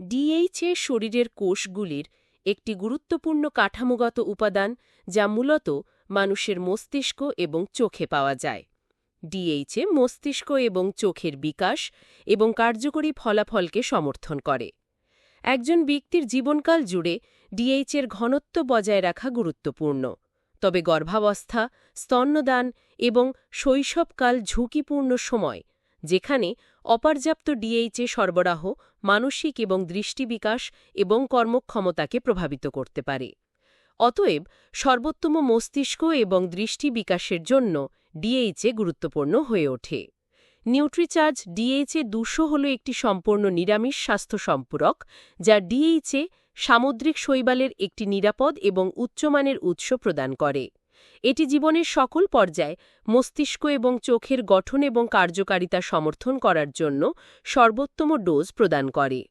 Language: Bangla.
ডিএইচএ শরীরের কোষগুলির একটি গুরুত্বপূর্ণ কাঠামোগত উপাদান যা মূলত মানুষের মস্তিষ্ক এবং চোখে পাওয়া যায়। ডিএইচএ মস্তিষ্ক এবং চোখের বিকাশ এবং কার্যকরী ফলাফলকে সমর্থন করে। একজন ব্যক্তির জীবনকাল জুড়ে ডিএইচএর ঘনত্ব বজায় রাখা গুরুত্বপূর্ণ, তবে গর্ভাবস্থা, স্তন্যদান এবং শৈশবকাল ঝুঁকিপূর্ণ সময়, যেখানে অপর্যাপ্ত ডিএইচএ সরবরাহ মানসিক এবং দৃষ্টি বিকাশ এবং কর্মক্ষমতাকে প্রভাবিত করতে পারে। অতএব সর্বোত্তম মস্তিষ্ক এবং দৃষ্টি বিকাশের জন্য ডিএইচএ গুরুত্বপূর্ণ হয়ে ওঠে। নিউট্রিচার্জ ডিএইচএ 200 হল একটি সম্পূর্ণ নিরামিষ স্বাস্থ্য সম্পূরক যা ডিএইচএ সামুদ্রিক শৈবালের একটি নিরাপদ এবং উচ্চমানের উৎস প্রদান করে। এটি জীবনের সকল পর্যায়ে মস্তিষ্ক এবং চোখের গঠন এবং কার্যকারিতা সমর্থন করার জন্য সর্বোত্তম ডোজ প্রদান করে।